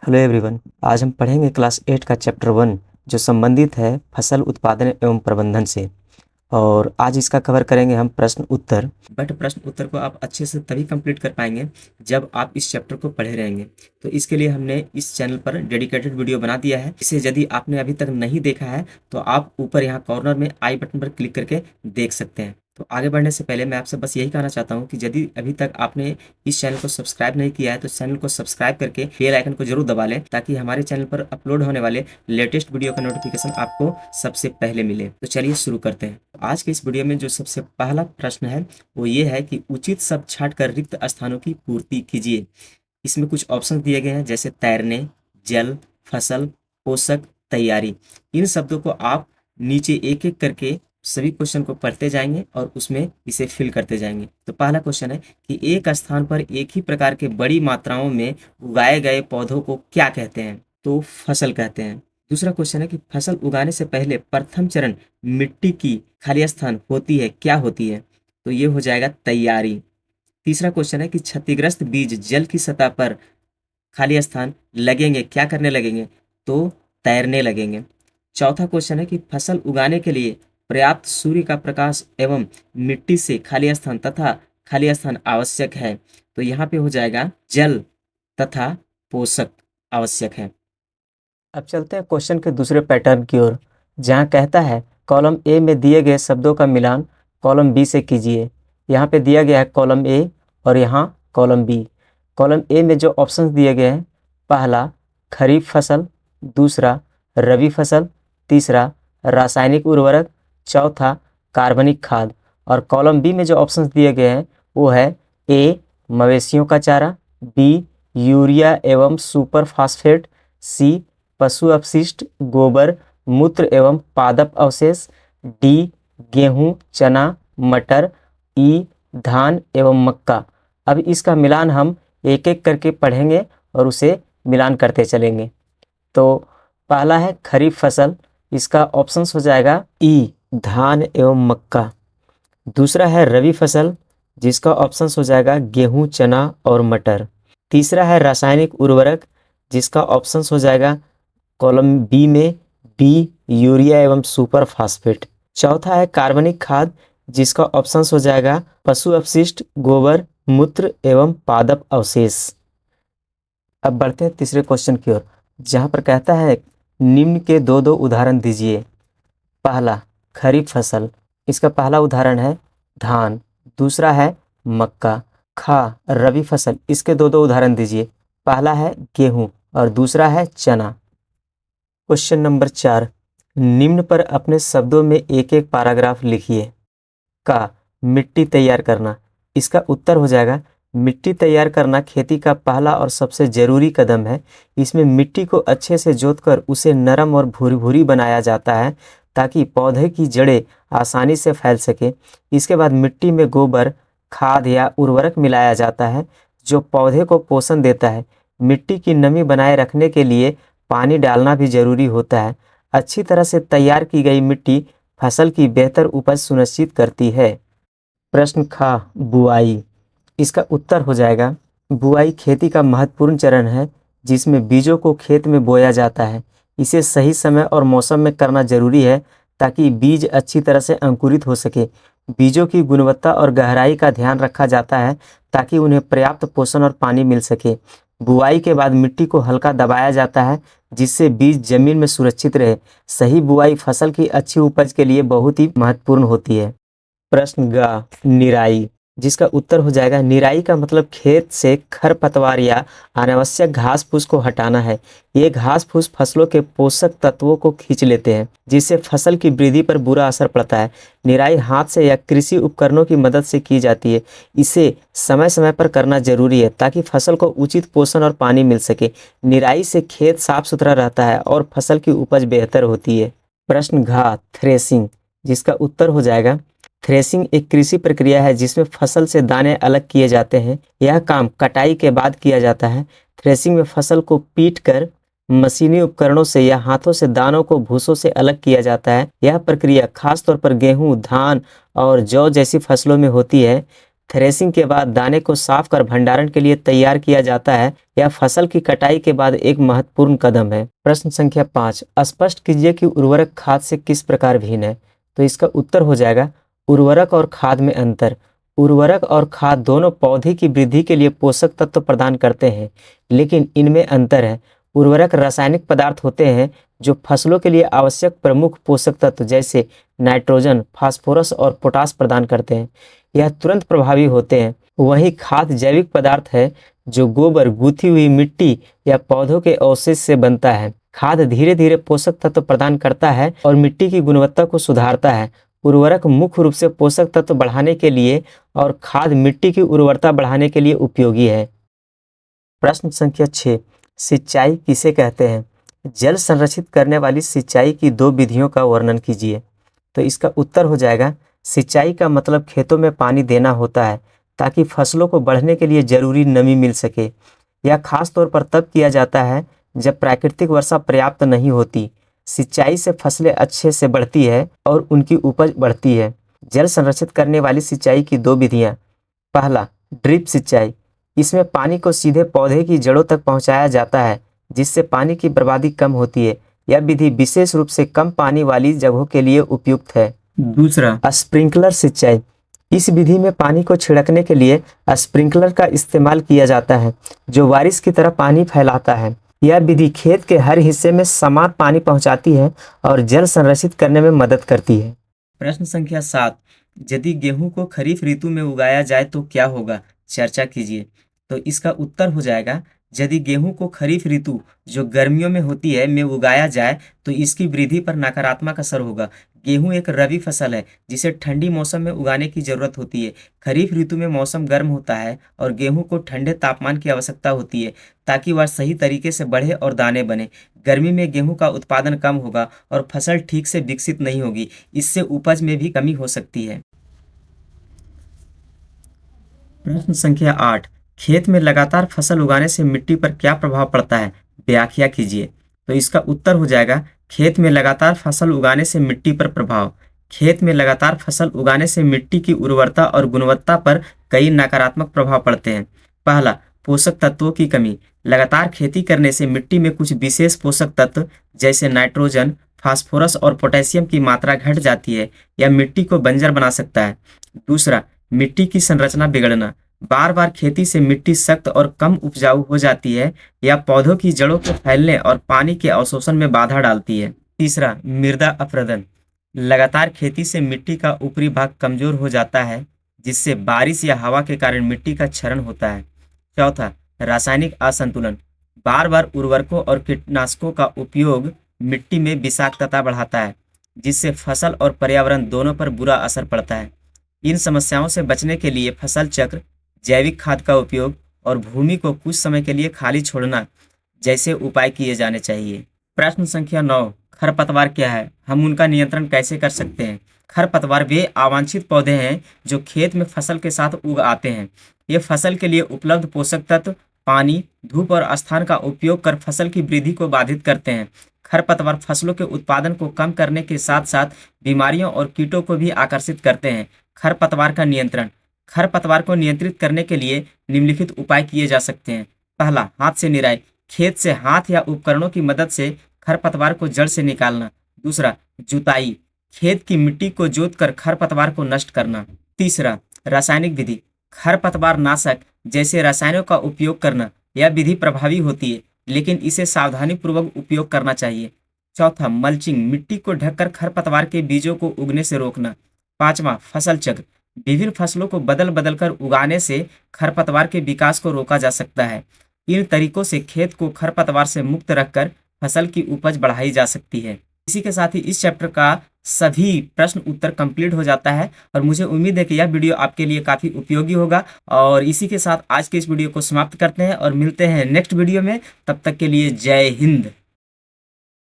Hello everyone. आज हम पढ़ेंगे क्लास 8 का चैप्टर 1 जो संबंधित है फसल उत्पादन एवं प्रबंधन से। और आज इसका कवर करेंगे हम प्रश्न उत्तर। बट प्रश्न उत्तर को आप अच्छे से तभी कंप्लीट कर पाएंगे जब आप इस चैप्टर को पढ़े रहेंगे। तो इसके लिए हमने इस चैनल पर डेडिकेटेड वीडियो बना दिया है। इसे यदि आपने अभी तक नहीं देखा है तो आप ऊपर यहाँ कॉर्नर में आई बटन पर क्लिक करके देख सकते हैं। तो आगे बढ़ने से पहले मैं आपसे बस यही कहना चाहता हूँ कि यदि अभी तक आपने इस चैनल को सब्सक्राइब नहीं किया है तो चैनल को सब्सक्राइब करके बेल आइकन को जरूर दबा लें ताकि हमारे चैनल पर अपलोड होने वाले लेटेस्ट वीडियो का नोटिफिकेशन आपको सबसे पहले मिले। तो चलिए शुरू करते हैं। आज के इस वीडियो में जो सबसे पहला प्रश्न है वो ये है कि उचित शब्द छांटकर रिक्त स्थानों की पूर्ति कीजिए। इसमें कुछ ऑप्शन दिए गए हैं जैसे तैरने, जल, फसल, पोषक, तैयारी। इन शब्दों को आप नीचे एक एक करके सभी क्वेश्चन को पढ़ते जाएंगे और उसमें इसे फिल करते जाएंगे। तो पहला क्वेश्चन है कि एक स्थान पर एक ही प्रकार के बड़ी मात्राओं में उगाए गए पौधों को क्या कहते हैं? तो फसल कहते हैं। दूसरा क्वेश्चन है कि फसल उगाने से पहले प्रथम चरण मिट्टी की खाली स्थान होती है, क्या होती है? तो ये हो जाएगा तैयारी। तीसरा क्वेश्चन है कि क्षतिग्रस्त बीज जल की सतह पर खाली स्थान लगेंगे, क्या करने लगेंगे? तो तैरने लगेंगे। चौथा क्वेश्चन है कि फसल उगाने के लिए पर्याप्त सूर्य का प्रकाश एवं मिट्टी से खाली स्थान तथा खाली स्थान आवश्यक है। तो यहाँ पे हो जाएगा जल तथा पोषक आवश्यक है। अब चलते हैं क्वेश्चन के दूसरे पैटर्न की ओर, जहाँ कहता है कॉलम ए में दिए गए शब्दों का मिलान कॉलम बी से कीजिए। यहाँ पे दिया गया है कॉलम ए और यहाँ कॉलम बी। कॉलम ए में जो ऑप्शंस दिए गए हैं, पहला खरीफ फसल, दूसरा रबी फसल, तीसरा रासायनिक उर्वरक, चौथा कार्बनिक खाद। और कॉलम बी में जो ऑप्शंस दिए गए हैं वो है ए मवेशियों का चारा, बी यूरिया एवं सुपर फास्फेट, सी पशु अपशिष्ट, गोबर, मूत्र एवं पादप अवशेष, डी गेहूं, चना, मटर, ई धान एवं मक्का। अब इसका मिलान हम एक एक करके पढ़ेंगे और उसे मिलान करते चलेंगे। तो पहला है खरीफ फसल, इसका ऑप्शंस हो जाएगा ई धान एवं मक्का। दूसरा है रबी फसल, जिसका ऑप्शंस हो जाएगा गेहूं, चना और मटर। तीसरा है रासायनिक उर्वरक, जिसका ऑप्शंस हो जाएगा कॉलम बी में बी यूरिया एवं सुपर फास्फेट। चौथा है कार्बनिक खाद, जिसका ऑप्शंस हो जाएगा पशु अपशिष्ट, गोबर, मूत्र एवं पादप अवशेष। अब बढ़ते हैं तीसरे क्वेश्चन की ओर, जहाँ पर कहता है निम्न के दो दो उदाहरण दीजिए। पहला खरीफ फसल, इसका पहला उदाहरण है धान, दूसरा है मक्का। खा रबी फसल, इसके दो दो उदाहरण दीजिए। पहला है गेहूं और दूसरा है चना। क्वेश्चन नंबर 4, निम्न पर अपने शब्दों में एक एक पैराग्राफ लिखिए। का मिट्टी तैयार करना, इसका उत्तर हो जाएगा मिट्टी तैयार करना खेती का पहला और सबसे जरूरी कदम है। इसमें मिट्टी को अच्छे से जोतकर उसे नरम और भूरी भूरी बनाया जाता है ताकि पौधे की जड़ें आसानी से फैल सके। इसके बाद मिट्टी में गोबर, खाद या उर्वरक मिलाया जाता है जो पौधे को पोषण देता है। मिट्टी की नमी बनाए रखने के लिए पानी डालना भी जरूरी होता है। अच्छी तरह से तैयार की गई मिट्टी फसल की बेहतर उपज सुनिश्चित करती है। प्रश्न खा बुआई, इसका उत्तर हो जाएगा बुआई खेती का महत्वपूर्ण चरण है जिसमें बीजों को खेत में बोया जाता है। इसे सही समय और मौसम में करना जरूरी है ताकि बीज अच्छी तरह से अंकुरित हो सके। बीजों की गुणवत्ता और गहराई का ध्यान रखा जाता है ताकि उन्हें पर्याप्त पोषण और पानी मिल सके। बुआई के बाद मिट्टी को हल्का दबाया जाता है जिससे बीज जमीन में सुरक्षित रहे। सही बुआई फसल की अच्छी उपज के लिए बहुत ही महत्वपूर्ण होती है। प्रश्न ग निराई, जिसका उत्तर हो जाएगा निराई का मतलब खेत से खरपतवार या अनावश्यक घास फूस को हटाना है। ये घास फूस फसलों के पोषक तत्वों को खींच लेते हैं जिससे फसल की वृद्धि पर बुरा असर पड़ता है। निराई हाथ से या कृषि उपकरणों की मदद से की जाती है। इसे समय समय पर करना जरूरी है ताकि फसल को उचित पोषण और पानी मिल सके। निराई से खेत साफ सुथरा रहता है और फसल की उपज बेहतर होती है। प्रश्न घ थ्रेसिंग, जिसका उत्तर हो जाएगा थ्रेसिंग एक कृषि प्रक्रिया है जिसमें फसल से दाने अलग किए जाते हैं। यह काम कटाई के बाद किया जाता है। थ्रेसिंग में फसल को पीट कर मशीनी उपकरणों से या हाथों से दानों को भूसों से अलग किया जाता है। यह प्रक्रिया खास तौर पर गेहूं, धान और जौ जैसी फसलों में होती है। थ्रेसिंग के बाद दाने को साफ कर भंडारण के लिए तैयार किया जाता है। यह फसल की कटाई के बाद एक महत्वपूर्ण कदम है। प्रश्न संख्या 5, स्पष्ट कीजिए कि उर्वरक खाद से किस प्रकार भिन्न है। तो इसका उत्तर हो जाएगा उर्वरक और खाद में अंतर। उर्वरक और खाद दोनों पौधे की वृद्धि के लिए पोषक तत्व प्रदान करते हैं, लेकिन इनमें अंतर है। उर्वरक रासायनिक पदार्थ होते हैं जो फसलों के लिए आवश्यक प्रमुख पोषक तत्व जैसे नाइट्रोजन, फास्फोरस और पोटास प्रदान करते हैं। यह तुरंत प्रभावी होते हैं। वहीं खाद जैविक पदार्थ है जो गोबर, गूथी हुई मिट्टी या पौधों के अवशेष से बनता है। खाद धीरे धीरे पोषक तत्व प्रदान करता है और मिट्टी की गुणवत्ता को सुधारता है। उर्वरक मुख्य रूप से पोषक तत्व बढ़ाने के लिए और खाद मिट्टी की उर्वरता बढ़ाने के लिए उपयोगी है। प्रश्न संख्या 6, सिंचाई किसे कहते हैं। जल संरक्षित करने वाली सिंचाई की 2 विधियों का वर्णन कीजिए। तो इसका उत्तर हो जाएगा सिंचाई का मतलब खेतों में पानी देना होता है ताकि फसलों को बढ़ने के लिए जरूरी नमी मिल सके। यह खास तौर पर तब किया जाता है जब प्राकृतिक वर्षा पर्याप्त नहीं होती। सिंचाई से फसलें अच्छे से बढ़ती है और उनकी उपज बढ़ती है। जल संरक्षित करने वाली सिंचाई की 2 विधियाँ। पहला, ड्रिप सिंचाई। इसमें पानी को सीधे पौधे की जड़ों तक पहुंचाया जाता है, जिससे पानी की बर्बादी कम होती है। यह विधि विशेष रूप से कम पानी वाली जगहों के लिए उपयुक्त है। दूसरा, स्प्रिंकलर सिंचाई। इस विधि में पानी को छिड़कने के लिए स्प्रिंकलर का इस्तेमाल किया जाता है, जो बारिश की तरह पानी फैलाता है। यह विधि खेत के हर हिस्से में समान पानी पहुंचाती है और जल संरक्षित करने में मदद करती है। प्रश्न संख्या 7, यदि गेहूं को खरीफ ऋतु में उगाया जाए तो क्या होगा, चर्चा कीजिए। तो इसका उत्तर हो जाएगा यदि गेहूं को खरीफ ऋतु जो गर्मियों में होती है में उगाया जाए तो इसकी वृद्धि पर नकारात्मक असर होगा। गेहूं एक रबी फसल है जिसे ठंडी मौसम में उगाने की जरूरत होती है। खरीफ ऋतु में मौसम गर्म होता है और गेहूं को ठंडे तापमान की आवश्यकता होती है ताकि वह सही तरीके से बढ़े और दाने बने। गर्मी में गेहूं का उत्पादन कम होगा और फसल ठीक से विकसित नहीं होगी। इससे उपज में भी कमी हो सकती है। प्रश्न संख्या 8, खेत में लगातार फसल उगाने से मिट्टी पर क्या प्रभाव पड़ता है, व्याख्या कीजिए। तो इसका उत्तर हो जाएगा खेत में लगातार फसल उगाने से मिट्टी पर प्रभाव। खेत में लगातार फसल उगाने से मिट्टी की उर्वरता और गुणवत्ता पर कई नकारात्मक प्रभाव पड़ते हैं। पहला, पोषक तत्वों की कमी। लगातार खेती करने से मिट्टी में कुछ विशेष पोषक तत्व जैसे नाइट्रोजन, फास्फोरस और पोटेशियम की मात्रा घट जाती है। यह मिट्टी को बंजर बना सकता है। दूसरा, मिट्टी की संरचना बिगड़ना। बार बार खेती से मिट्टी सख्त और कम उपजाऊ हो जाती है या पौधों की जड़ों के फैलने और पानी के अवशोषण में बाधा डालती है। तीसरा, मृदा अपरदन। लगातार खेती से मिट्टी का ऊपरी भाग कमजोर हो जाता है जिससे बारिश या हवा के कारण मिट्टी का क्षरण होता है। चौथा, रासायनिक असंतुलन। बार बार उर्वरकों और कीटनाशकों का उपयोग मिट्टी में विषाक्तता बढ़ाता है जिससे फसल और पर्यावरण दोनों पर बुरा असर पड़ता है। इन समस्याओं से बचने के लिए फसल चक्र, जैविक खाद का उपयोग और भूमि को कुछ समय के लिए खाली छोड़ना जैसे उपाय किए जाने चाहिए। प्रश्न संख्या 9, खरपतवार क्या है, हम उनका नियंत्रण कैसे कर सकते हैं। खरपतवार वे अवांछित पौधे हैं जो खेत में फसल के साथ उग आते हैं। ये फसल के लिए उपलब्ध पोषक तत्व, पानी, धूप और स्थान का उपयोग कर फसल की वृद्धि को बाधित करते हैं। खरपतवार फसलों के उत्पादन को कम करने के साथ साथ बीमारियों और कीटों को भी आकर्षित करते हैं। खरपतवार का नियंत्रण। खरपतवार को नियंत्रित करने के लिए निम्नलिखित उपाय किए जा सकते हैं। पहला, हाथ से निराई। खेत से हाथ या उपकरणों की मदद से खरपतवार को जड़ से निकालना। दूसरा, जुताई। खेत की मिट्टी को जोतकर खरपतवार को नष्ट करना। तीसरा, रासायनिक विधि। खरपतवार नाशक जैसे रसायनों का उपयोग करना। यह विधि प्रभावी होती है लेकिन इसे सावधानी पूर्वक उपयोग करना चाहिए। चौथा, मल्चिंग। मिट्टी को ढककर खरपतवार के बीजों को उगने से रोकना। पांचवा, फसल चक्र। विभिन्न फसलों को बदल बदल कर उगाने से खरपतवार के विकास को रोका जा सकता है। इन तरीकों से खेत को खरपतवार से मुक्त रखकर फसल की उपज बढ़ाई जा सकती है। इसी के साथ ही इस चैप्टर का सभी प्रश्न उत्तर कंप्लीट हो जाता है और मुझे उम्मीद है कि यह वीडियो आपके लिए काफ़ी उपयोगी होगा। और इसी के साथ आज के इस वीडियो को समाप्त करते हैं और मिलते हैं नेक्स्ट वीडियो में। तब तक के लिए जय हिंद।